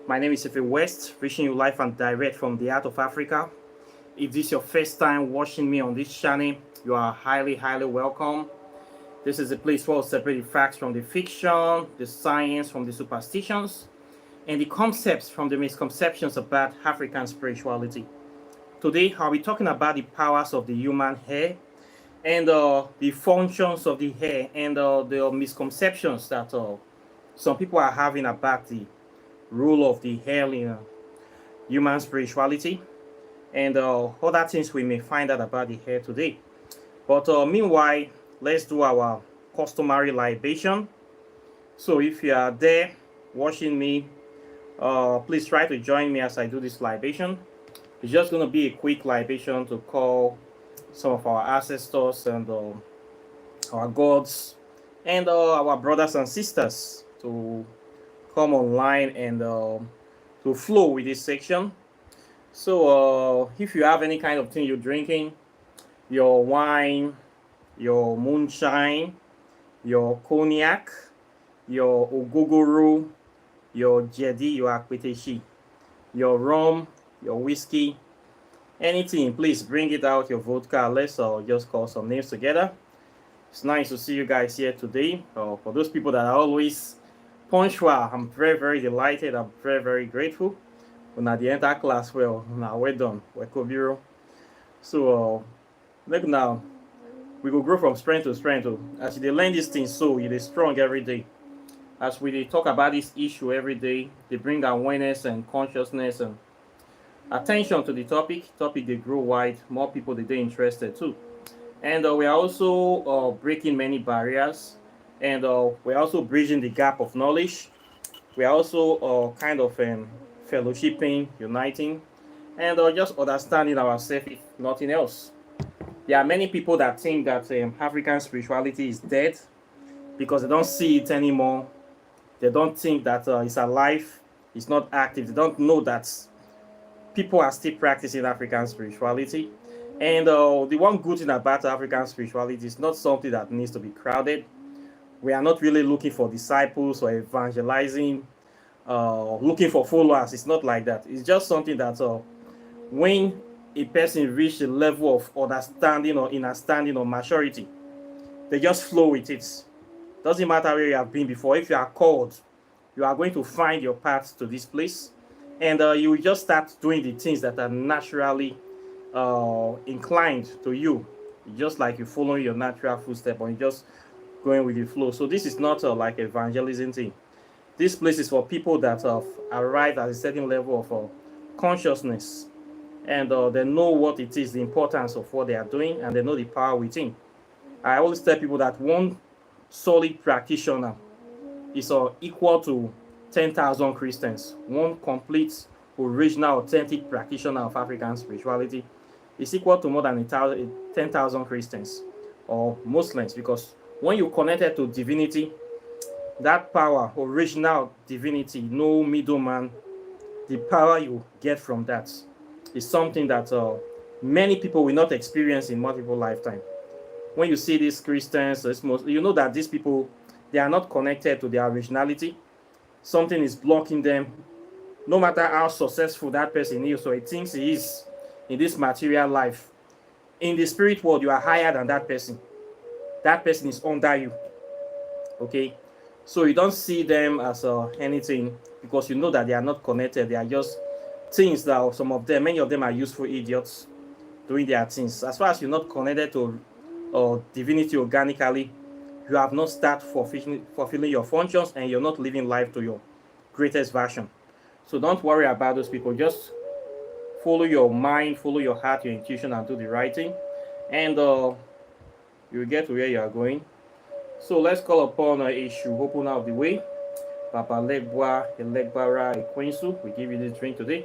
My name is Ife West, reaching you live and direct from the heart of Africa. If this is your first time watching me on this channel, you are highly welcome. This is a place where I'll separate the facts from the fiction, the science from the superstitions, and the concepts from the misconceptions about African spirituality. Today, I'll be talking about the powers of the human hair and the functions of the hair and the misconceptions that some people are having about the role of the hair in human spirituality and other things we may find out about the hair today. But meanwhile, let's do our customary libation. So if you are there watching me, please try to join me as I do this libation. It's just going to be a quick libation to call some of our ancestors and our gods and our brothers and sisters to come online and to flow with this section. So if you have any kind of thing you're drinking, your wine, your moonshine, your cognac, your ogogoro, your jedi, your akpeteshi, your rum, your whiskey, anything, please bring it out, your vodka. Let's just call some names together. It's nice to see you guys here today. For those people that are always punctual, I'm very delighted. I'm very grateful. When at the entire class, well, now we're done. We're Kobiro. So look now, we will grow from strength to strength. As they learn these things, so it is strong every day. As we talk about this issue every day, they bring awareness and consciousness and attention to the topic. They grow wide. More people they interested too. And we are also breaking many barriers, and we're also bridging the gap of knowledge. We are also kind of fellowshipping, uniting, and just understanding ourselves, if nothing else. There are many people that think that African spirituality is dead because they don't see it anymore. They don't think that it's alive, it's not active. They don't know that people are still practicing African spirituality. And the one good thing about African spirituality is not something that needs to be crowded. We are not really looking for disciples or evangelizing, looking for followers. It's not like that. It's just something that when a person reaches a level of understanding or understanding or maturity, they just flow with it. Doesn't matter where you have been before. If you are called, you are going to find your path to this place, and you will just start doing the things that are naturally inclined to you, just like you following your natural footstep or you just going with the flow. So this is not like evangelism thing. This place is for people that have arrived at a certain level of consciousness, and they know what it is, the importance of what they are doing, and they know the power within. I always tell people that one solid practitioner is equal to 10,000 Christians. One complete, original, authentic practitioner of African spirituality is equal to more than 10,000 Christians or Muslims, because when you connected to divinity, that power, original divinity, no middleman, the power you get from that is something that many people will not experience in multiple lifetimes. When you see these Christians, you know that these people, they are not connected to their originality. Something is blocking them. No matter how successful that person is, so he thinks he is in this material life, in the spirit world, you are higher than that person. That person is under you. Okay, so you don't see them as anything, because you know that they are not connected. They are just things that some of them, many of them are useful idiots doing their things. As far as you're not connected to divinity organically, you have not started fulfilling your functions, and you're not living life to your greatest version. So don't worry about those people. Just follow your mind, follow your heart, your intuition, and do the right thing, and you'll get to where you are going. So let's call upon Eshu, open out of the way. Papa Legba, Elegbara, Ekwensu. We give you this drink today.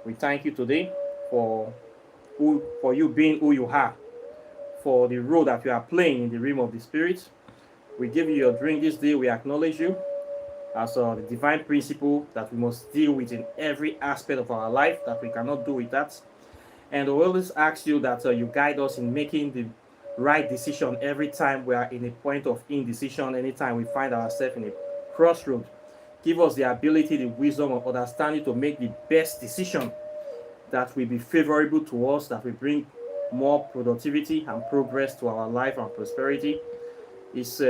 We thank you today for you being who you are, for the role that you are playing in the realm of the spirit. We give you your drink this day. We acknowledge you as the divine principle that we must deal with in every aspect of our life, that we cannot do with that. And we always ask you that you guide us in making the right decision every time we are in a point of indecision, anytime we find ourselves in a crossroad. Give us the ability, the wisdom, and understanding to make the best decision that will be favorable to us, that will bring more productivity and progress to our life and prosperity. Is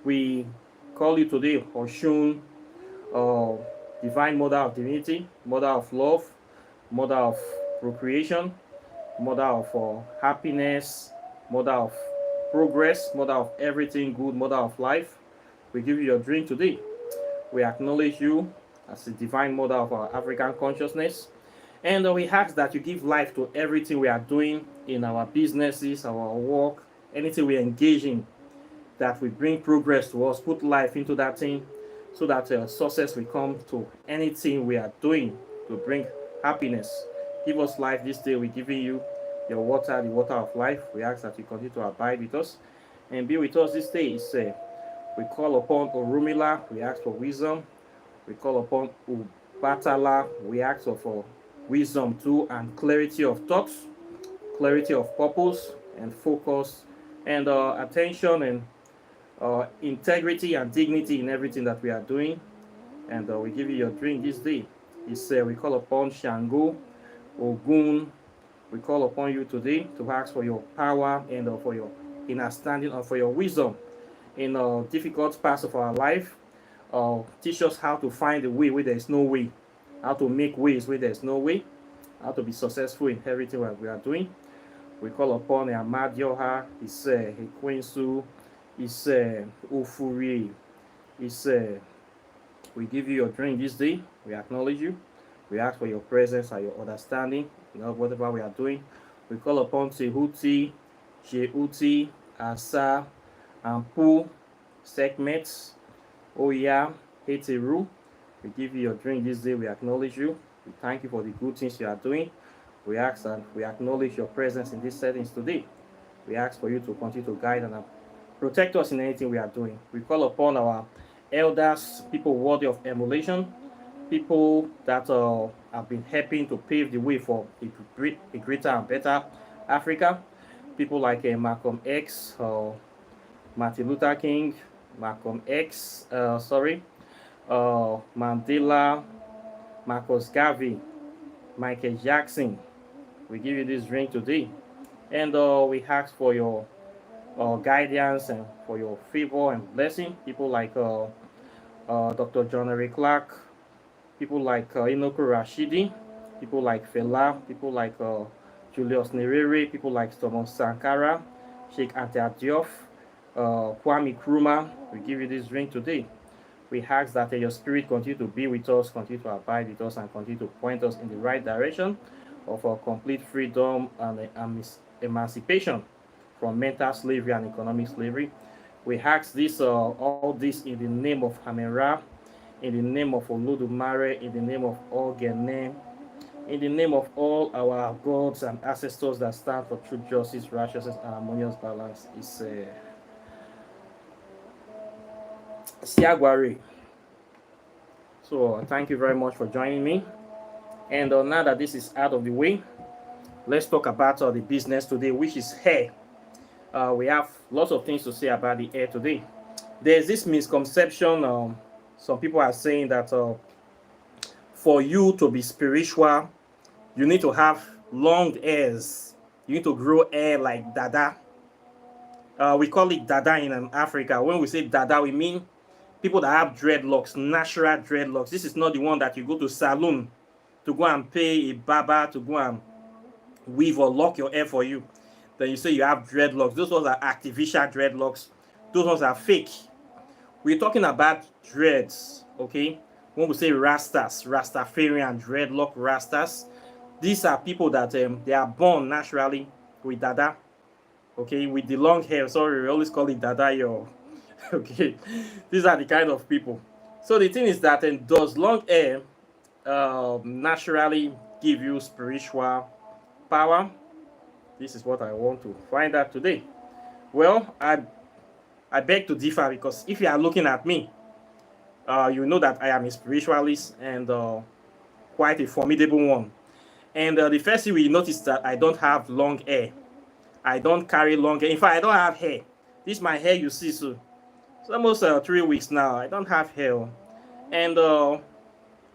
We call you today Oshun, uh, Divine Mother of Divinity, Mother of Love, Mother of Procreation, Mother of happiness, Mother of progress, Mother of everything good, Mother of life. We give you your drink today. We acknowledge you as the Divine Mother of our African consciousness. And we ask that you give life to everything we are doing in our businesses, our work, anything we engage in, that will bring progress to us. Put life into that thing so that success will come to anything we are doing to bring happiness. Give us life this day. We're giving you your water, the water of life. We ask that you continue to abide with us and be with us this day. We call upon Orumila. We ask for wisdom. We call upon Ubatala. We ask for wisdom too, and clarity of thoughts, clarity of purpose, and focus, and attention, and integrity and dignity in everything that we are doing. And we give you your drink this day. We call upon Shango, Ogun. We call upon you today to ask for your power and for your understanding and for your wisdom in difficult parts of our life. Teach us how to find a way where there is no way, how to make ways where there is no way, how to be successful in everything that we are doing. We call upon Amadioha, Hekwensu, Ufuri. We give you your drink this day. We acknowledge you. We ask for your presence and your understanding in whatever we are doing. We call upon Tehuti, Jeuti, Asa, Ampu, Segments, Oya, Heteru. We give you your drink this day. We acknowledge you. We thank you for the good things you are doing. We ask and we acknowledge your presence in these settings today. We ask for you to continue to guide and protect us in anything we are doing. We call upon our elders, people worthy of emulation, people that have been helping to pave the way for a greater and better Africa. People like Malcolm X, Martin Luther King, Malcolm X, Mandela, Marcus Garvey, Michael Jackson. We give you this drink today. And we ask for your guidance and for your favor and blessing. People like Dr. John Eric Clark, people like Inoku Rashidi, people like Fela, people like Julius Nyerere, people like Thomas Sankara, Sheikh Anta Diop, Kwame Nkrumah. We give you this drink today. We ask that your spirit continue to be with us, continue to abide with us, and continue to point us in the right direction of our complete freedom and emancipation from mental slavery and economic slavery. We ask this, all this in the name of Hamera, in the name of Olodumare, in the name of Ogene, in the name of all our gods and ancestors that stand for truth, justice, righteousness, and harmonious balance. It's Siagwari. So thank you very much for joining me. And now that this is out of the way, let's talk about the business today, which is hair. We have lots of things to say about the hair today. There's this misconception. Some people are saying that for you to be spiritual, you need to have long hairs. You need to grow hair like Dada. We call it Dada in Africa. When we say Dada, we mean people that have dreadlocks, natural dreadlocks. This is not the one that you go to salon to go and pay a barber to go and weave or lock your hair for you. Then you say you have dreadlocks. Those ones are artificial dreadlocks. Those ones are fake. We're talking about dreads, okay? When we say Rastas, Rastafarian, dreadlock Rastas, these are people that they are born naturally with Dada, okay? With the long hair. Sorry, we always call it Dada, yo. Okay, these are the kind of people. So the thing is that does long hair naturally give you spiritual power? This is what I want to find out today. Well, I beg to differ, because if you are looking at me, you know that I am a spiritualist and quite a formidable one. And the first thing we notice that I don't have long hair. I don't carry long hair. In fact, I don't have hair. This is my hair you see, so it's almost 3 weeks now. I don't have hair. And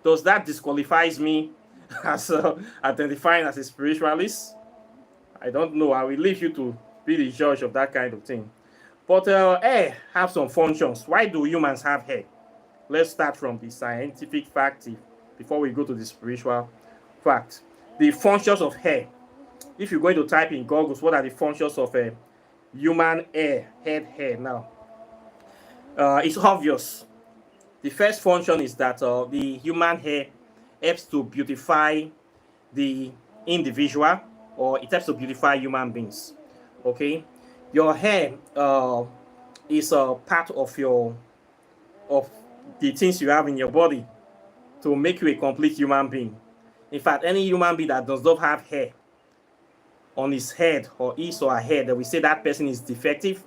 does that disqualifies me as identifying as a spiritualist? I don't know. I will leave you to be the judge of that kind of thing. But hair have some functions. Why do humans have hair? Let's start from the scientific fact before we go to the spiritual fact. The functions of hair. If you're going to type in Google, what are the functions of human hair, head hair now? It's obvious. The first function is that the human hair helps to beautify the individual, or it helps to beautify human beings. Okay, your hair is a part of the things you have in your body to make you a complete human being. In fact, any human being that does not have hair on his head or his or her head, that we say that person is defective,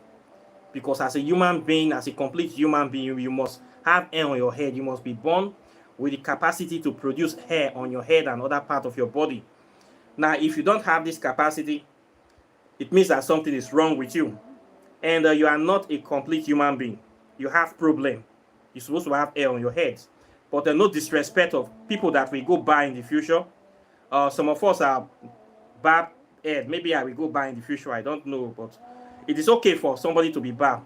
because as a human being, as a complete human being, you must have hair on your head. You must be born with the capacity to produce hair on your head and other part of your body. Now, if you don't have this capacity, it means that something is wrong with you, and you are not a complete human being. You have problem. You're supposed to have hair on your head, but no disrespect of people that will go by in the future. Some of us are bad head. Maybe I will go by in the future. I don't know, but it is okay for somebody to be bad.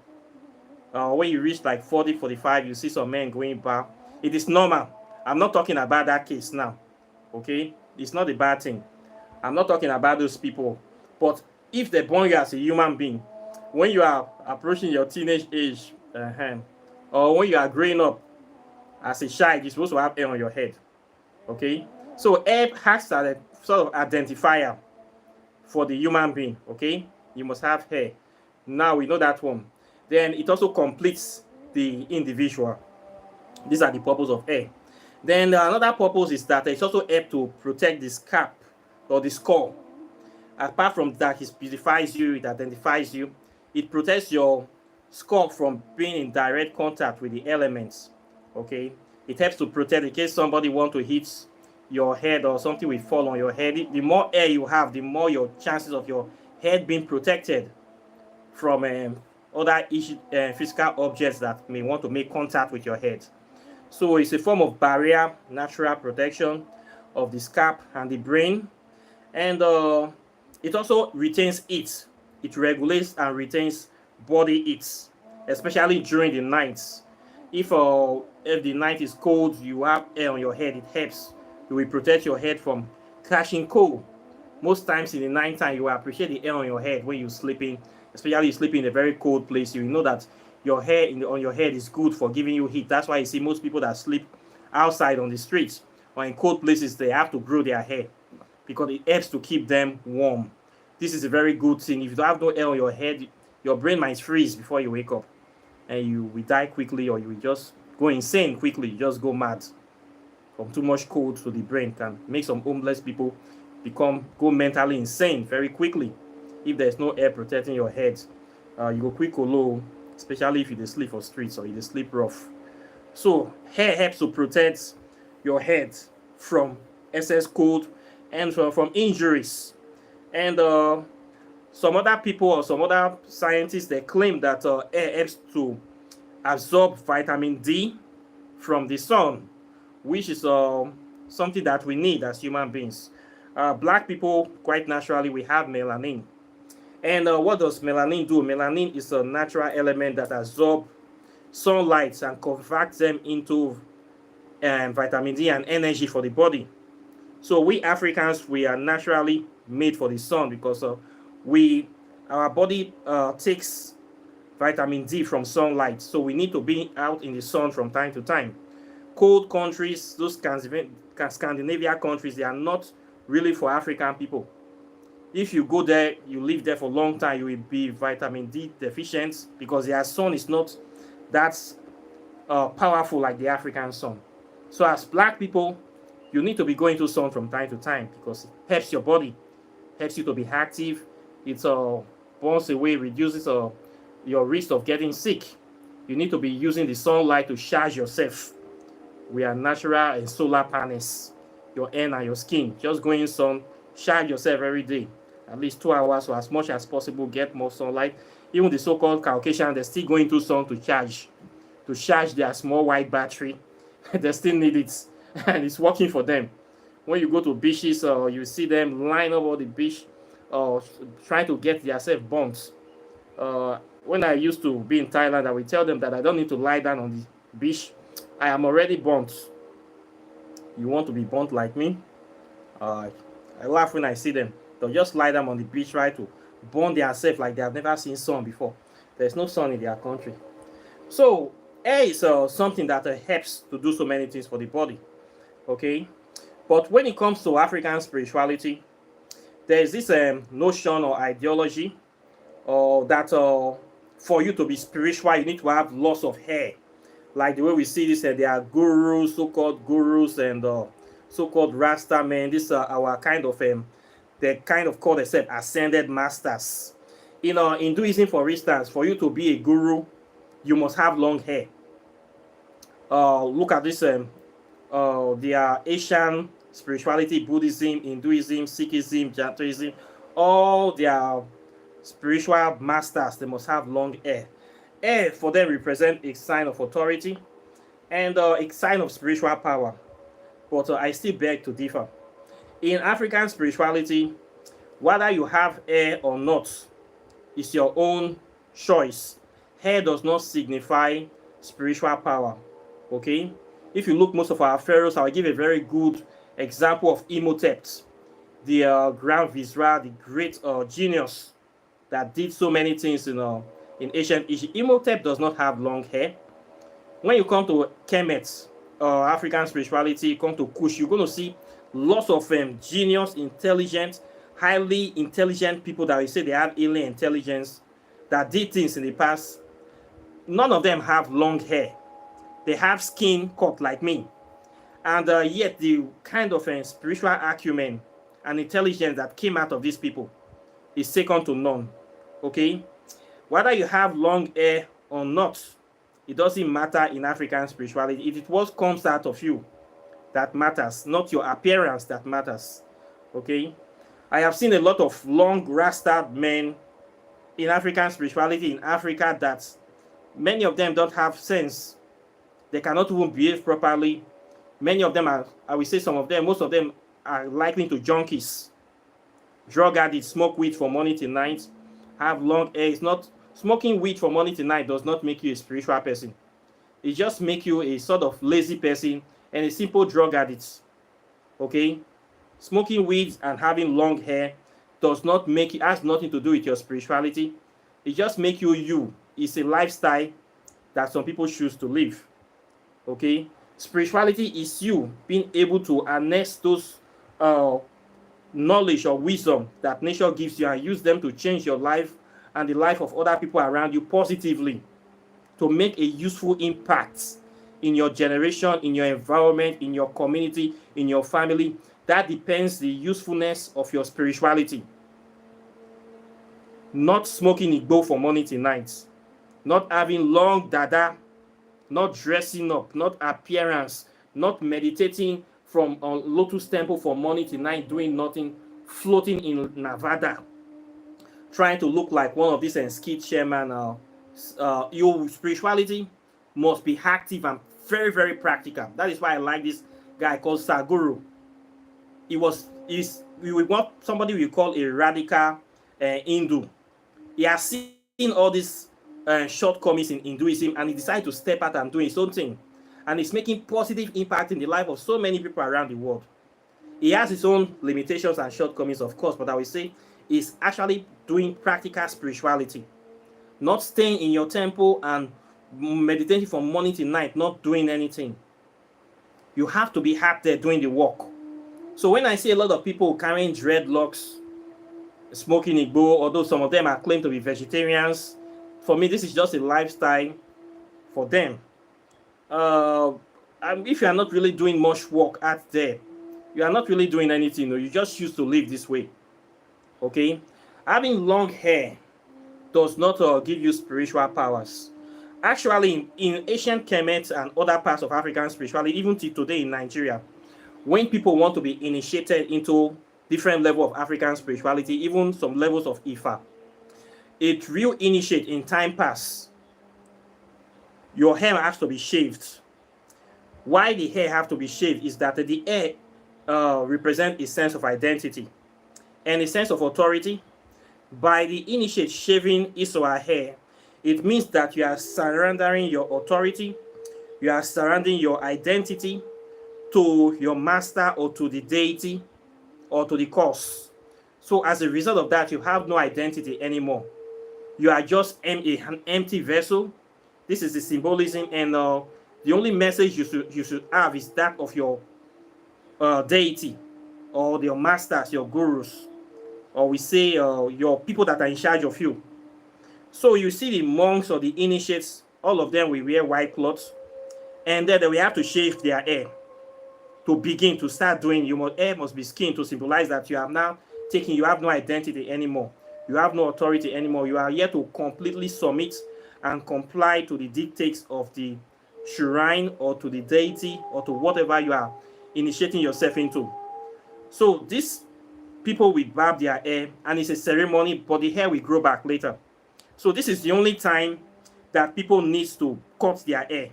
When you reach like 40, 45, you see some men going bad. It is normal. I'm not talking about that case now. Okay, it's not a bad thing. I'm not talking about those people. But if they born you as a human being, when you are approaching your teenage age, or when you are growing up as a child, you're supposed to have hair on your head. Okay, so hair acts as a sort of identifier for the human being. Okay, you must have hair. Now we know that one. Then it also completes the individual. These are the purpose of hair. Then another purpose is that it also helps to protect the scalp or the skull. Apart from that, it beautifies you, it identifies you, it protects your skull from being in direct contact with the elements. Okay, it helps to protect in case somebody want to hit your head or something will fall on your head. The more hair you have, the more your chances of your head being protected from other physical objects that may want to make contact with your head. So it's a form of barrier, natural protection of the scalp and the brain. And it also retains heat. It regulates and retains body heat, especially during the nights. If the night is cold, you have hair on your head, it helps. You will protect your head from catching cold. Most times in the night time, you will appreciate the hair on your head when you're sleeping, especially you sleeping in a very cold place. You know that your hair on your head is good for giving you heat. That's why you see most people that sleep outside on the streets or in cold places, they have to grow their hair because it helps to keep them warm. This is a very good thing. If you don't have no hair on your head, your brain might freeze before you wake up, and you will die quickly, or you will just go insane quickly. You just go mad from too much cold to the brain. Can make some homeless people go mentally insane very quickly if there's no air protecting your head. You go quick or low, especially if you sleep for streets or you sleep rough. So hair helps to protect your head from excess cold and from injuries. And some other people or some other scientists, they claim that hair helps to absorb vitamin D from the sun, which is something that we need as human beings. Black people, quite naturally, we have melanin. And what does melanin do? Melanin is a natural element that absorbs sunlight and converts them into vitamin D and energy for the body. So we Africans, we are naturally made for the sun because our body takes vitamin D from sunlight. So we need to be out in the sun from time to time. Cold countries, those Scandinavian countries, they are not really for African people. If you go there, you live there for a long time, you will be vitamin D deficient because their sun is not that powerful like the African sun. So as black people, you need to be going to sun from time to time because it helps your body, helps you to be active. It burns away, reduces your risk of getting sick. You need to be using the sunlight to charge yourself. We are natural and solar panels, your hair and your skin. Just go in sun, charge yourself every day. At least 2 hours or as much as possible, get more sunlight. Even the so-called Caucasian, they're still going to sun to charge their small white battery They still need it, and it's working for them. When you go to beaches, you see them line up on the beach, trying to get themselves burnt. When I used to be in Thailand, I would tell them that I don't need to lie down on the beach. I am already burnt. You want to be burnt like me? Uh, I laugh when I see them. They'll just lie down on the beach, try to burn themselves like they have never seen sun before. There's no sun in their country. So air is something that helps to do so many things for the body. Okay, but when it comes to African spirituality, there is this notion or ideology that for you to be spiritual, you need to have lots of hair. Like the way we see this, there are gurus, so-called gurus, and so-called Rasta men. These are our kind of they kind of call themselves ascended masters. In Hinduism, for instance, for you to be a guru, you must have long hair. Look at this. There Asian spirituality, Buddhism, Hinduism, Sikhism, Jainism, all their spiritual masters, they must have long hair. Hair for them represent a sign of authority and a sign of spiritual power. But I still beg to differ. In African spirituality, whether you have hair or not is your own choice. Hair does not signify spiritual power. Okay? If you look most of our pharaohs, I'll give a very good example of Imhotep, the Grand Vizier, the great genius that did so many things in ancient Egypt. Imhotep does not have long hair. When you come to Kemet, African spirituality, you come to Kush, you're going to see lots of genius, intelligent, highly intelligent people that we say they have alien intelligence that did things in the past. None of them have long hair. They have skin cut like me. And yet the kind of spiritual acumen and intelligence that came out of these people is second to none. Okay? Whether you have long hair or not, it doesn't matter in African spirituality. If it what comes out of you that matters, not your appearance that matters. Okay? I have seen a lot of long rasta men in African spirituality in Africa that many of them don't have sense. They cannot even behave properly. Many of them are, I will say some of them, most of them are likely to junkies, drug addicts, smoke weed from morning till night, have long hair. It's not smoking weed from morning till night does not make you a spiritual person. It just makes you a sort of lazy person and a simple drug addict. Okay? Smoking weed and having long hair does not make it, has nothing to do with your spirituality. It just makes you you. It's a lifestyle that some people choose to live. Okay? Spirituality is you being able to harness those knowledge or wisdom that nature gives you and use them to change your life and the life of other people around you positively, to make a useful impact in your generation, in your environment, in your community, in your family. That depends the usefulness of your spirituality. Not smoking igbo from morning till night, not having long dada, not dressing up, not appearance, not meditating from a lotus temple from morning till night, doing nothing, floating in Nevada, trying to look like one of these skid chairman. Your spirituality must be active and very, very practical. That is why I like this guy called Saguru. We want somebody we call a radical Hindu. He has seen all these shortcomings in Hinduism, and he decided to step out and do his own thing. And he's making positive impact in the life of so many people around the world. He has his own limitations and shortcomings, of course, but I will say he's actually doing practical spirituality. Not staying in your temple and meditating from morning to night, not doing anything. You have to be out there doing the work. So when I see a lot of people carrying dreadlocks, smoking igbo, although some of them are claimed to be vegetarians, for me, this is just a lifestyle for them. If you are not really doing much work out there, you are not really doing anything. You just choose to live this way. Okay? Having long hair does not give you spiritual powers. Actually, in ancient Kemet and other parts of African spirituality, even till today in Nigeria, when people want to be initiated into different level of African spirituality, even some levels of Ifa, it real initiate in time pass, your hair has to be shaved. Why the hair have to be shaved is that the hair represent a sense of identity and a sense of authority. By the initiate shaving his or her hair, it means that you are surrendering your authority, you are surrendering your identity to your master or to the deity or to the cause. So as a result of that, you have no identity anymore. You are just an empty vessel. This is the symbolism, and the only message you should have is that of your deity or your masters, your gurus, or we say your people that are in charge of you. So you see the monks or the initiates, all of them will wear white clothes, and then they will have to shave their hair to begin to start doing. Hair must be skinned to symbolize that you have now taken, you have no identity anymore. You have no authority anymore. You are here to completely submit and comply to the dictates of the shrine or to the deity or to whatever you are initiating yourself into. So these people will barb their hair, and it's a ceremony, but the hair will grow back later. So this is the only time that people need to cut their hair.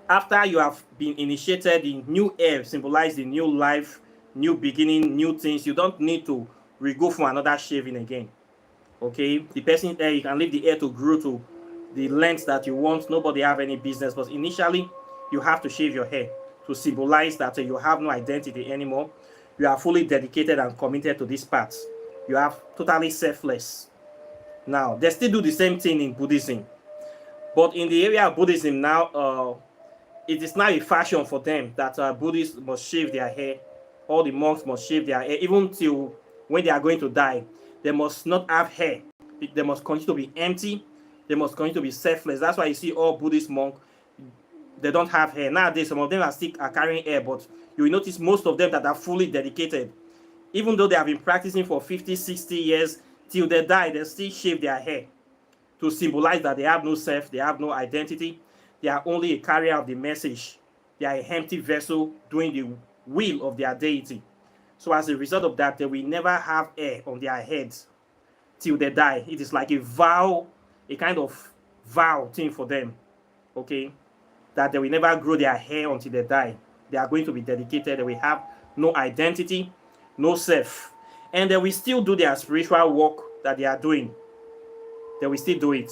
After you have been initiated, the new hair symbolizes the new life, new beginning, new things. You don't need to go for another shaving again. Okay, the person's hair, you can leave the hair to grow to the length that you want. Nobody have any business, but initially you have to shave your hair to symbolize that you have no identity anymore. You are fully dedicated and committed to this path. You are totally selfless. Now, they still do the same thing in Buddhism, but in the area of Buddhism now, it is now a fashion for them that Buddhists must shave their hair. All the monks must shave their hair, even till when they are going to die. They must not have hair. They must continue to be empty. They must continue to be selfless. That's why you see all Buddhist monks, they don't have hair. Nowadays, some of them are carrying hair, but you will notice most of them that are fully dedicated. Even though they have been practicing for 50, 60 years, till they die, they still shave their hair to symbolize that they have no self, they have no identity. They are only a carrier of the message. They are a empty vessel doing the will of their deity. So as a result of that, they will never have hair on their heads till they die. It is like a vow, a kind of vow thing for them, okay? That they will never grow their hair until they die. They are going to be dedicated. They will have no identity, no self. And they will still do their spiritual work that they are doing. They will still do it,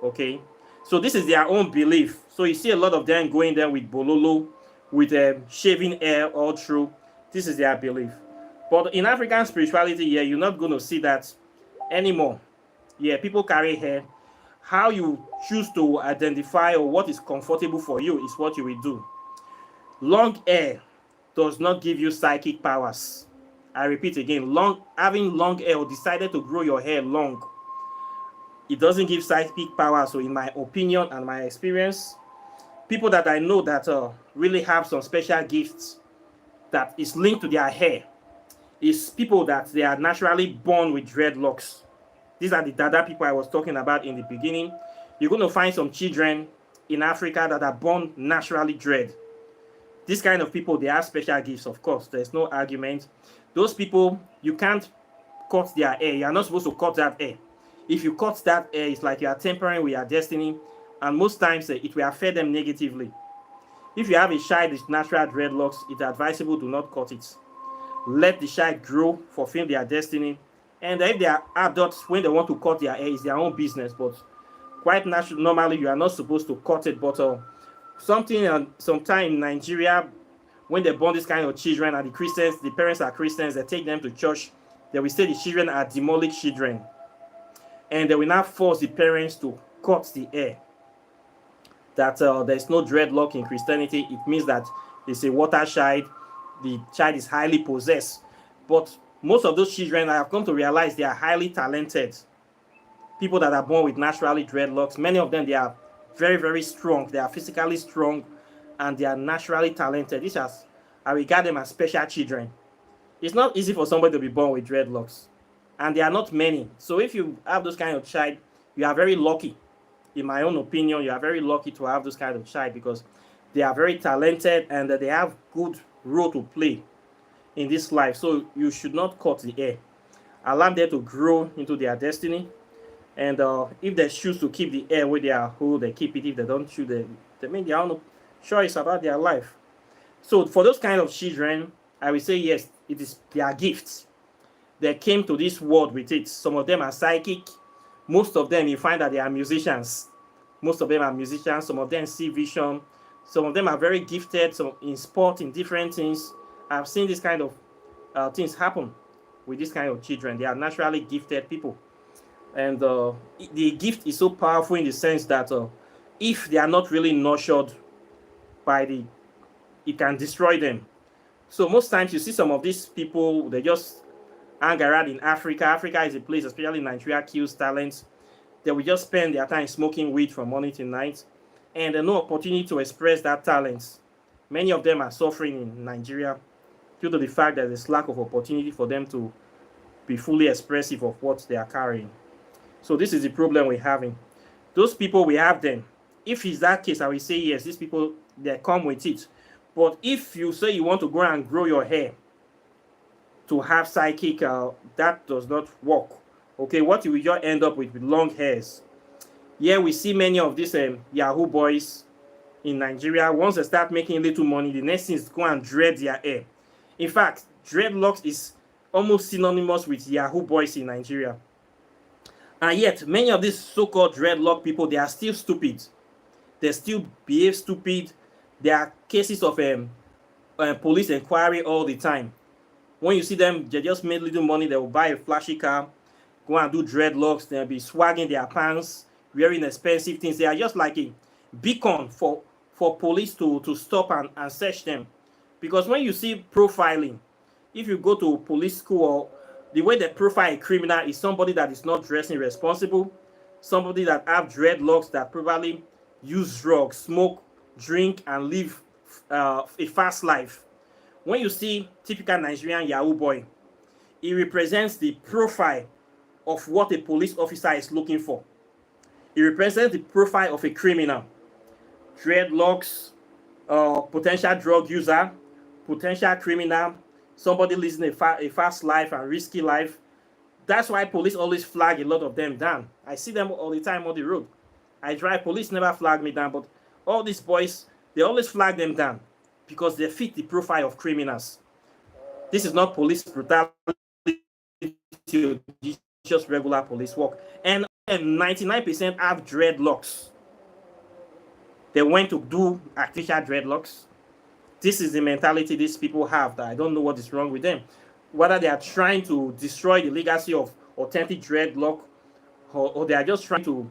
okay? So this is their own belief. So you see a lot of them going there with bololo, with shaving hair all through. This is their belief. But in African spirituality, yeah, you're not going to see that anymore. Yeah, people carry hair. How you choose to identify or what is comfortable for you is what you will do. Long hair does not give you psychic powers. I repeat again, having long hair or decided to grow your hair long, it doesn't give psychic power. So in my opinion and my experience, people that I know that really have some special gifts that is linked to their hair is people that they are naturally born with dreadlocks. These are the Dada people I was talking about in the beginning. You're going to find some children in Africa that are born naturally dread. These kind of people, they have special gifts, of course. There's no argument. Those people, you can't cut their hair. You're not supposed to cut that hair. If you cut that hair, it's like you are tampering with your destiny, and most times it will affect them negatively. If you have a child with natural dreadlocks, it's advisable do not cut it. Let the child grow, fulfill their destiny, and if they are adults, when they want to cut their hair, it's their own business. But quite naturally, normally you are not supposed to cut it. But sometime in Nigeria, when they born this kind of children, and the parents are Christians, they take them to church. They will say the children are demonic children, and they will now force the parents to cut the hair. That there's no dreadlock in Christianity. It means that it's a water child. The child is highly possessed. But most of those children, I have come to realize, they are highly talented. People that are born with naturally dreadlocks, many of them, they are very, very strong. They are physically strong, and they are naturally talented. I regard them as special children. It's not easy for somebody to be born with dreadlocks, and there are not many. So if you have those kind of child, you are very lucky. In my own opinion, you are very lucky to have those kind of child, because they are very talented and they have good role to play in this life. So you should not cut the hair. Allow them to grow into their destiny. And if they choose to keep the hair where they are whole, they keep it. If they don't choose, they make their own Sure, it's about their life. So for those kind of children, I will say yes, it is their gifts. They came to this world with it. Some of them are psychic. Most of them, you find that they are musicians. Most of them are musicians. Some of them see vision. Some of them are very gifted. So in sport, in different things. I've seen this kind of things happen with this kind of children. They are naturally gifted people. And the gift is so powerful in the sense that if they are not really nurtured by it can destroy them. So most times you see some of these people, they just hang around in Africa. Africa is a place, especially Nigeria, kills talents. They will just spend their time smoking weed from morning to night, and there's no opportunity to express that talent. Many of them are suffering in Nigeria due to the fact that there's lack of opportunity for them to be fully expressive of what they are carrying. So this is the problem we're having. Those people, we have them. If it's that case, I will say yes, these people, they come with it. But if you say you want to go and grow your hair to have psychic, that does not work. Okay, what you will just end up with long hairs. Yeah, we see many of these Yahoo boys in Nigeria. Once they start making little money, the next thing is go and dread their hair. In fact, dreadlocks is almost synonymous with Yahoo boys in Nigeria. And yet, many of these so-called dreadlock people, they are still stupid. They still behave stupid. There are cases of police inquiry all the time. When you see them, they just made little money, they will buy a flashy car, go and do dreadlocks, they'll be swagging their pants, wearing expensive things. They are just like a beacon for police to stop and search them. Because when you see profiling, if you go to police school, the way they profile a criminal is somebody that is not dressing responsible, somebody that have dreadlocks, that probably use drugs, smoke, drink, and live a fast life. When you see typical Nigerian Yahoo boy, it represents the profile of what a police officer is looking for. It represents the profile of a criminal. Dreadlocks, potential drug user, potential criminal, somebody living a fast life and risky life. That's why police always flag a lot of them down. I see them all the time on the road. I drive, police never flag me down, but all these boys, they always flag them down because they fit the profile of criminals. This is not police brutality, just regular police work. And 99% have dreadlocks. They went to do artificial dreadlocks. This is the mentality these people have that I don't know what is wrong with them. Whether they are trying to destroy the legacy of authentic dreadlock, or they are just trying to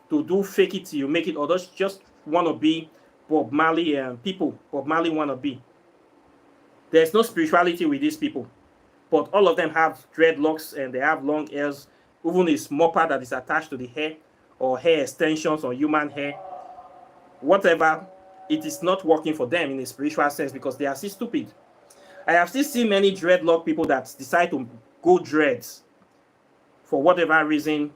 do fake it till you make it, or just want to be Bob Marley people. Bob Marley want to be. There's no spirituality with these people. But all of them have dreadlocks and they have long hairs. Even a small part that is attached to the hair, or hair extensions on human hair. Whatever, it is not working for them in a spiritual sense because they are still stupid. I have still seen many dreadlock people that decide to go dreads for whatever reason.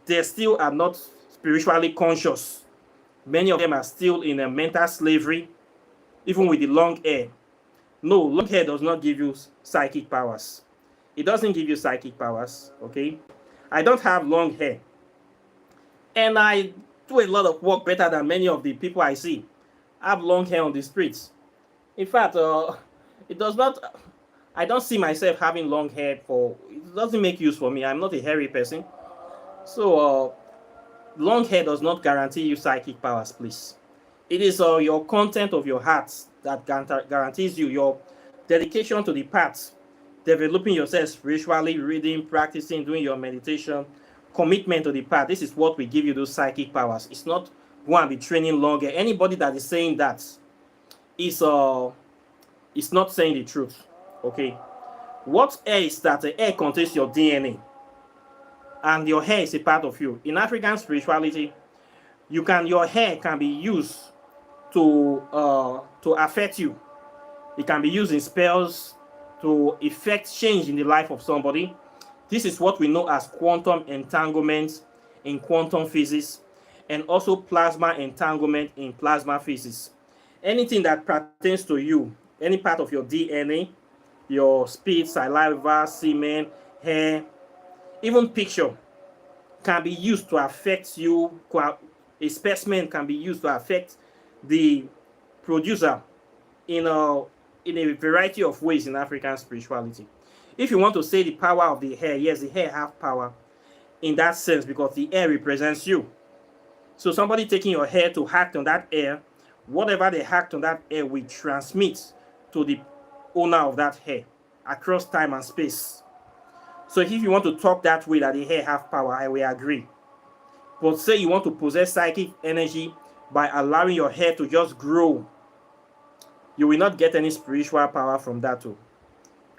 They still are not spiritually conscious. Many of them are still in a mental slavery, even with the long hair. No, long hair does not give you psychic powers. It doesn't give you psychic powers, okay? I don't have long hair. And I do a lot of work better than many of the people I see. I have long hair on the streets. In fact, it does not, I don't see myself having long hair it doesn't make use for me. I'm not a hairy person. So, long hair does not guarantee you psychic powers, please. It is your content of your heart that guarantees you your dedication to the path, developing yourself spiritually, reading, practicing, doing your meditation, commitment to the path. This is what will give you those psychic powers. It's not go and be training longer. Anybody that is saying that is not saying the truth. Okay. What hair is that? The hair contains your DNA. And your hair is a part of you. In African spirituality, your hair can be used to affect you. It can be used in spells to effect change in the life of somebody. This is what we know as quantum entanglement in quantum physics, and also plasma entanglement in plasma physics. Anything that pertains to you, any part of your DNA, your spit, saliva, semen, hair, even picture, can be used to affect you. A specimen can be used to affect the producer in a variety of ways in African spirituality. If you want to say the power of the hair, yes, the hair have power in that sense because the hair represents you. So somebody taking your hair to act on that hair, whatever they act on that hair will transmit to the owner of that hair across time and space. So if you want to talk that way that the hair have power, I will agree. But say you want to possess psychic energy by allowing your hair to just grow, you will not get any spiritual power from that too.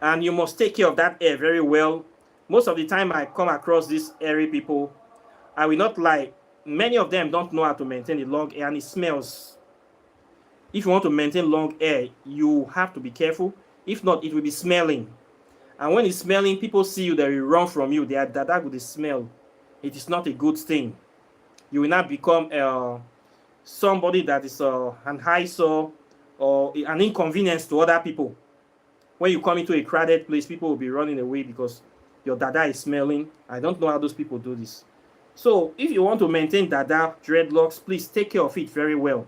And you must take care of that hair very well. Most of the time I come across these hairy people, I will not lie, many of them don't know how to maintain the long hair and it smells. If you want to maintain long hair, you have to be careful. If not, it will be smelling. And when it's smelling, people see you, they will run from you. They are that with the smell. It is not a good thing. You will not become somebody that is an eyesore or an inconvenience to other people. When you come into a crowded place, people will be running away because your dada is smelling. I don't know how those people do this. So if you want to maintain dada, dreadlocks, please take care of it very well.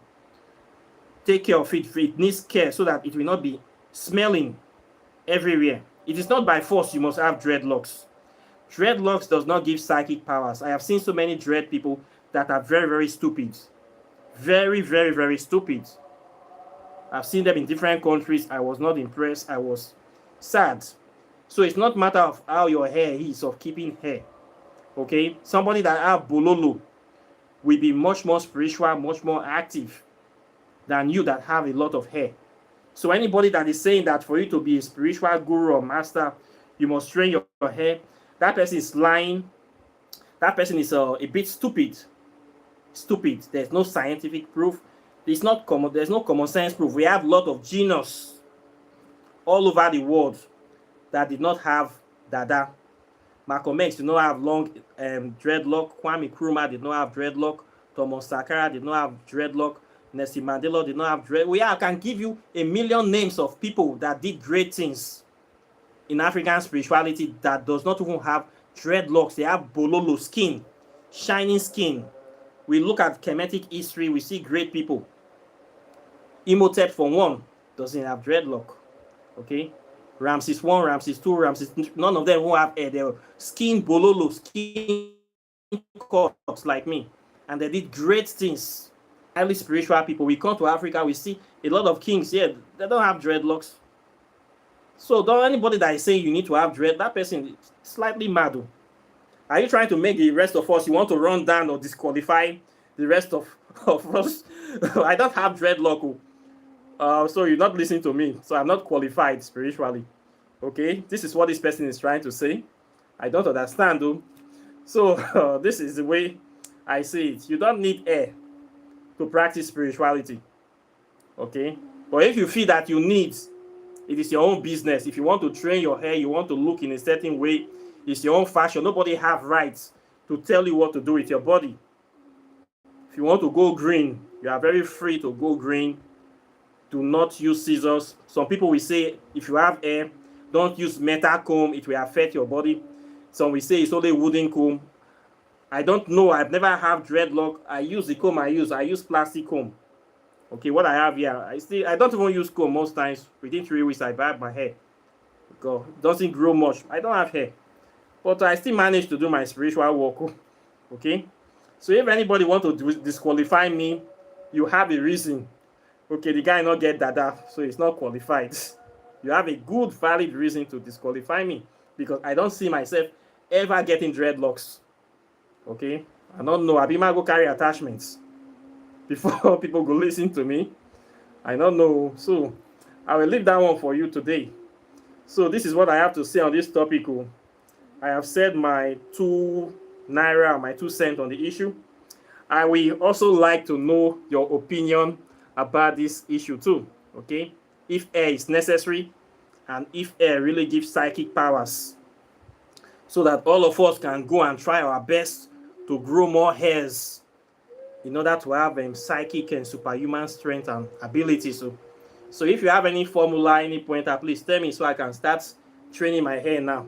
Take care of it. It needs care so that it will not be smelling everywhere. It is not by force you must have dreadlocks. Dreadlocks does not give psychic powers. I have seen so many dread people that are very, very stupid. Very, very, very stupid. I've seen them in different countries. I was not impressed. I was sad. So it's not matter of how your hair is, of keeping hair. Okay? Somebody that have bololo will be much more spiritual, much more active than you that have a lot of hair. So anybody that is saying that for you to be a spiritual guru or master, you must train your hair, that person is lying. That person is a bit stupid. Stupid. There's no scientific proof. There's no common sense proof. We have a lot of genius all over the world that did not have dada. Malcolm X did not have long dreadlock. Kwame Nkrumah did not have dreadlock. Thomas Sankara did not have dreadlock. Nelson Mandela did not have dread. I can give you a million names of people that did great things in African spirituality that does not even have dreadlocks. They have bololo skin, shining skin. We look at Kemetic history, we see great people. Imhotep, for one, doesn't have dreadlock. Okay? Ramses I, Ramses II, none of them who have hair. They're skin bololo, skin cuts like me. And they did great things. Highly spiritual people. We come to Africa, we see a lot of kings here. They don't have dreadlocks. So don't anybody that is saying you need to have dread, that person is slightly mad. Are you trying to make the rest of us, you want to run down or disqualify the rest of us? I don't have dreadlock. So you're not listening to me. So I'm not qualified spiritually. Okay? This is what this person is trying to say. I don't understand though. So this is the way I see it. You don't need hair to practice spirituality. Okay? But if you feel that you need, it is your own business. If you want to train your hair, you want to look in a certain way, it's your own fashion. Nobody have rights to tell you what to do with your body. If you want to go green, you are very free to go green. Do not use scissors. Some people will say if you have hair, don't use metal comb, it will affect your body. Some will say it's only wooden comb. I don't know. I've never had dreadlock. I use the comb I use plastic comb. Okay, what I have here, I don't even use comb most times. Within 3 weeks, I barb my hair. Because it doesn't grow much. I don't have hair. But I still manage to do my spiritual work. Okay? So if anybody want to disqualify me, you have a reason. Okay, the guy not get dada, so he's not qualified. You have a good, valid reason to disqualify me. Because I don't see myself ever getting dreadlocks. Okay? I don't know. Abima go carry attachments before people go listen to me. I don't know. So I will leave that one for you today. So this is what I have to say on this topic. I have said my 2 naira, my 2 cents on the issue. I will also like to know your opinion about this issue too. Okay? If hair is necessary and if hair really gives psychic powers, so that all of us can go and try our best to grow more hairs in order to have psychic and superhuman strength and abilities. So if you have any formula, any pointer, please tell me so I can start training my hair now.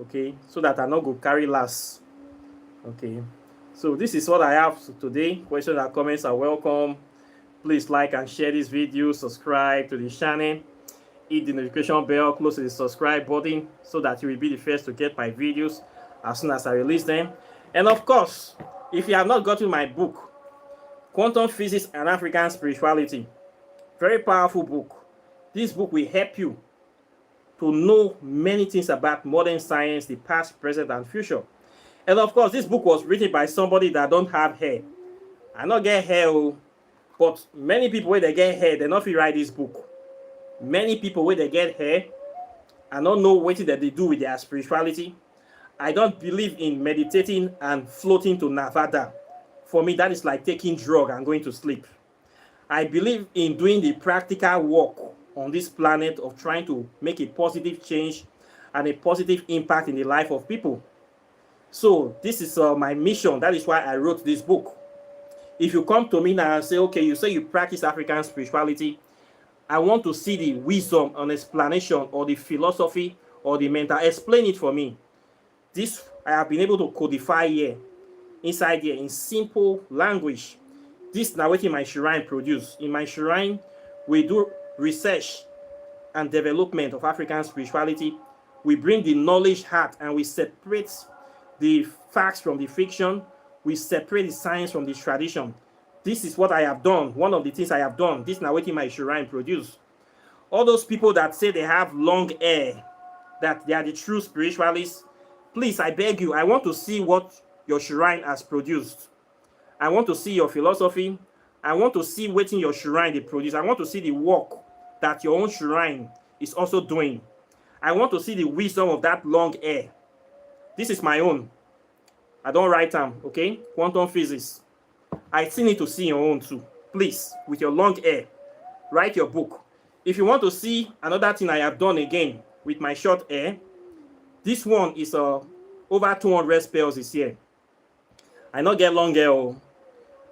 Okay, so that I not go carry last. Okay, so this is what I have today. Questions and comments are welcome. Please like and share this video, subscribe to the channel, hit the notification bell close to the subscribe button so that you will be the first to get my videos as soon as I release them. And of course, if you have not gotten my book, Quantum Physics and African Spirituality, very powerful book. This book will help you to know many things about modern science, the past, present, and future. And of course, this book was written by somebody that don't have hair. I not get hair, but many people when they get hair, they not feel write this book. Many people when they get hair, I don't know what that they do with their spirituality. I don't believe in meditating and floating to Nevada. For me, that is like taking drug and going to sleep. I believe in doing the practical work on this planet of trying to make a positive change and a positive impact in the life of people. So this is my mission. That is why I wrote this book. If you come to me now and say, okay, you say you practice African spirituality, I want to see the wisdom and explanation or the philosophy or the mental. Explain it for me. This I have been able to codify here, inside here, in simple language. This is now what my shrine produce. In my shrine, we do research and development of African spirituality. We bring the knowledge heart and we separate the facts from the fiction. We separate the science from the tradition. This is what I have done. One of the things I have done. This is now what my shrine produce. All those people that say they have long hair, that they are the true spiritualists, please, I beg you, I want to see what your shrine has produced. I want to see your philosophy. I want to see what in your shrine they produce. I want to see the work that your own shrine is also doing. I want to see the wisdom of that long hair. This is my own. I don't write them, okay? Quantum physics. I still need to see your own too. Please, with your long hair, write your book. If you want to see another thing I have done again with my short hair, this one is over 200 spells this year. I not get long hair,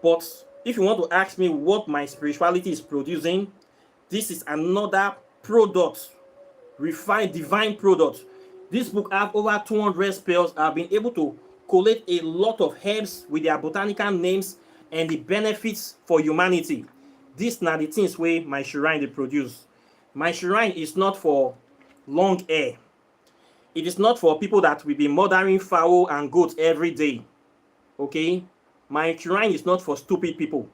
but if you want to ask me what my spirituality is producing, this is another product, refined divine product. This book have over 200 spells. I've been able to collect a lot of herbs with their botanical names and the benefits for humanity. These are the things where my shrine they produce. My shrine is not for long hair. It is not for people that will be murdering fowl and goats every day. Okay? My shrine is not for stupid people.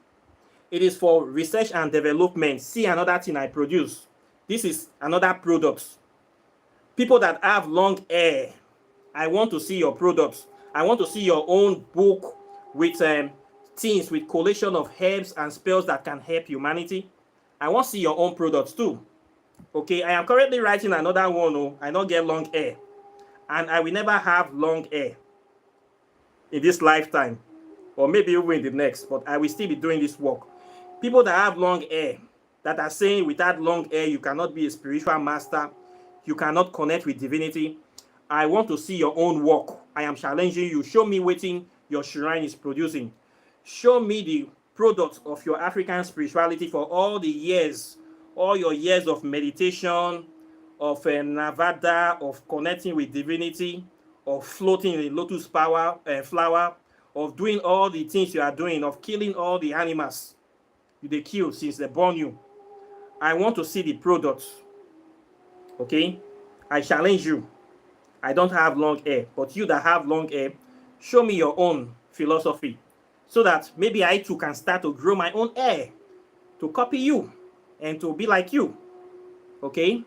It is for research and development. See another thing I produce. This is another product. People that have long hair, I want to see your products. I want to see your own book with things, with collection of herbs and spells that can help humanity. I want to see your own products too. Okay, I am currently writing another one. Oh, I don't get long hair. And I will never have long hair in this lifetime. Or maybe even in the next. But I will still be doing this work. People that have long hair, that are saying without long hair, you cannot be a spiritual master. You cannot connect with divinity. I want to see your own work. I am challenging you. Show me what your shrine is producing. Show me the products of your African spirituality for all the years, all your years of meditation, of Nevada, of connecting with divinity, of floating in lotus flower, of doing all the things you are doing, of killing all the animals they kill since they born you. I want to see the products. Okay? I challenge you. I don't have long hair, but you that have long hair, show me your own philosophy so that maybe I too can start to grow my own hair to copy you and to be like you. Okay?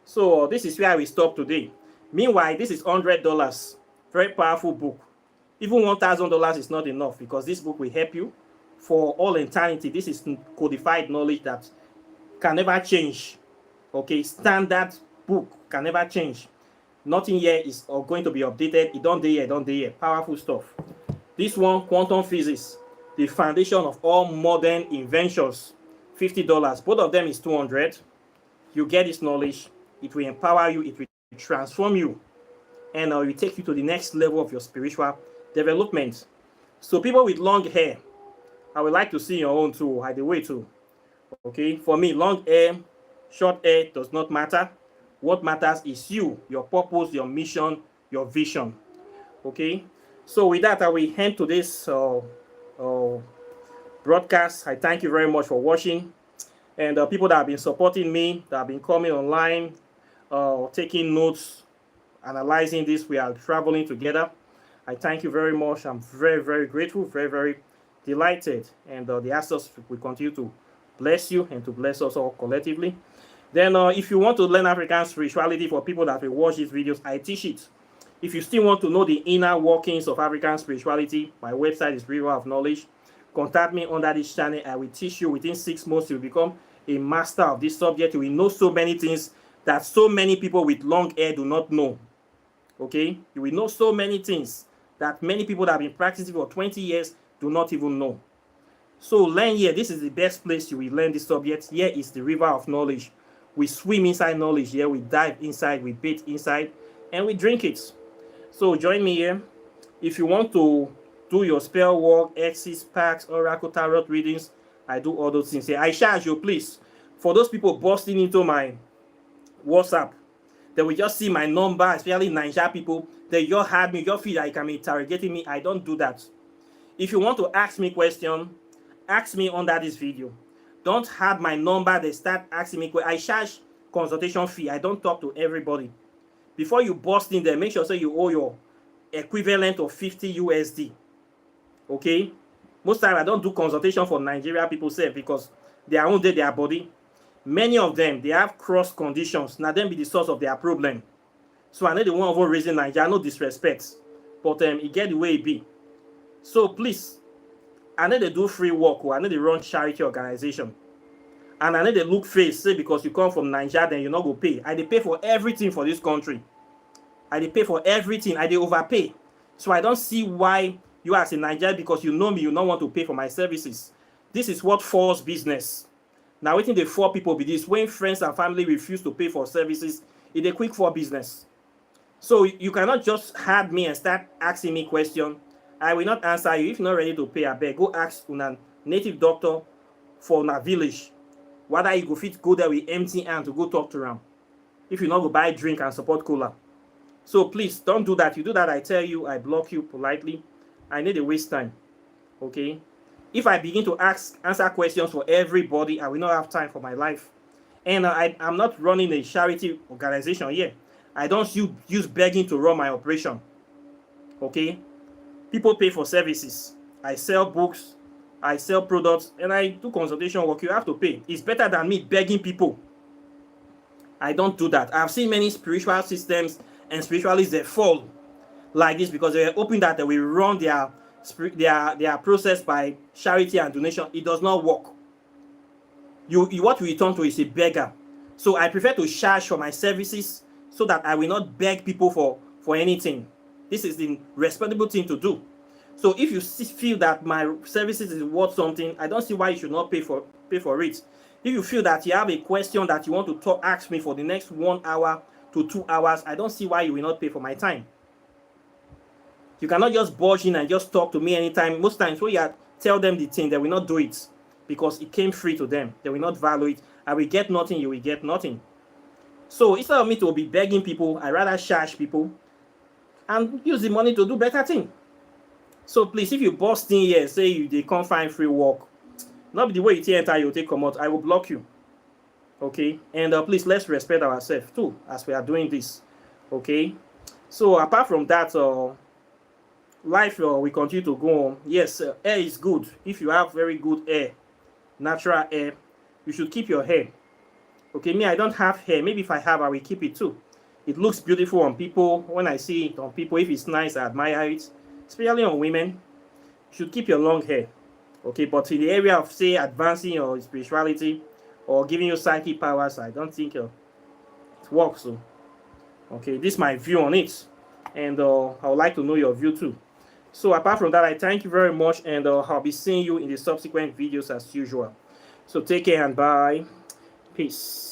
So this is where we stop today. Meanwhile, this is $100. Very powerful book. Even $1,000 is not enough because this book will help you for all eternity. This is codified knowledge that can never change. Okay, standard book can never change. Nothing here is going to be updated. It don't day here. Powerful stuff. This one, quantum physics, the foundation of all modern inventions, $50. Both of them is $200. You get this knowledge. It will empower you. It will transform you. And it will take you to the next level of your spiritual development. So people with long hair, I would like to see your own too, either way too. Okay, for me, long hair, short hair does not matter. What matters is you, your purpose, your mission, your vision. Okay, so with that, I will end today's broadcast. I thank you very much for watching. And people that have been supporting me, that have been coming online, taking notes, analyzing this, we are traveling together. I thank you very much. I'm very, very grateful, very, very delighted. And the Astors will continue to bless you and to bless us all collectively. Then if you want to learn African spirituality, for people that will watch these videos, I teach it. If you still want to know the inner workings of African spirituality, my website is River of Knowledge. Contact me under this channel. I will teach you. Within 6 months, you'll become a master of this subject. You will know so many things that so many people with long hair do not know. Okay? You will know so many things that many people that have been practicing for 20 years do not even know. So learn here. This is the best place you will learn this subject. Here is the River of Knowledge. We swim inside knowledge here. We dive inside. We bathe inside. And we drink it. So join me here. If you want to do your spell work, exes, packs, oracle, tarot readings, I do all those things here. I charge you, please. For those people busting into my WhatsApp, they will just see my number, especially Nigeria people. They just had me, just feel like I'm interrogating me. I don't do that. If you want to ask me question, ask me under this video. Don't have my number. They start asking me. I charge consultation fee. I don't talk to everybody. Before you bust in there, make sure you owe your equivalent of 50 USD. Okay? Most time I don't do consultation for Nigeria people self because they are under their body. Many of them, they have cross conditions. Now them be the source of their problem. So I know the one of raising Nigeria, no disrespect. But it get the way it be. So please, I know they do free work. I know they run charity organization. And I know they look face, say because you come from Nigeria, then you're not going to pay. I they pay for everything for this country. I they pay for everything. I they overpay. So I don't see why you as a Nigerian, because you know me, you don't want to pay for my services. This is what false business. Now, waiting the 4 people be this. When friends and family refuse to pay for services, it's a quick for business. So you cannot just have me and start asking me questions. I will not answer you. If you're not ready to pay, I beg, go ask a native doctor for a village. Whether you go fit go there with empty hand to go talk to them. If you not go buy drink and support cooler. So please don't do that. You do that, I tell you, I block you politely. I need to waste time. Okay? If I begin to answer questions for everybody, I will not have time for my life. And I'm not running a charity organization here. I don't use begging to run my operation. Okay? People pay for services. I sell books. I sell products, and I do consultation work. You have to pay. It's better than me begging people. I don't do that. I've seen many spiritual systems and spiritualists that fall like this because they're hoping that they will run their process by charity and donation. It does not work. What you return to is a beggar. So I prefer to charge for my services so that I will not beg people for anything. This is the responsible thing to do. So if you feel that my services is worth something, I don't see why you should not pay for it. If you feel that you have a question that you want to ask me for the next 1 hour to 2 hours, I don't see why you will not pay for my time. You cannot just barge in and just talk to me anytime. Most times when you tell them the thing, they will not do it because it came free to them. They will not value it. I will get nothing, you will get nothing. So instead of me to be begging people, I rather charge people and use the money to do better things. So please, if you bust in here, say they can't find free work, not be the way you enter, you take come out, I will block you. Okay? And please, let's respect ourselves too, as we are doing this. Okay? So apart from that, life we continue to go on. Yes, hair is good. If you have very good hair, natural hair, you should keep your hair. Okay, me, I don't have hair. Maybe if I have, I will keep it too. It looks beautiful on people. When I see it on people, if it's nice, I admire it. Especially on women, you should keep your long hair. Okay, but in the area of, say, advancing your spirituality or giving you psychic powers, I don't think it works. So, okay, this is my view on it. And I would like to know your view too. So apart from that, I thank you very much, and I'll be seeing you in the subsequent videos as usual. So take care and bye. Peace.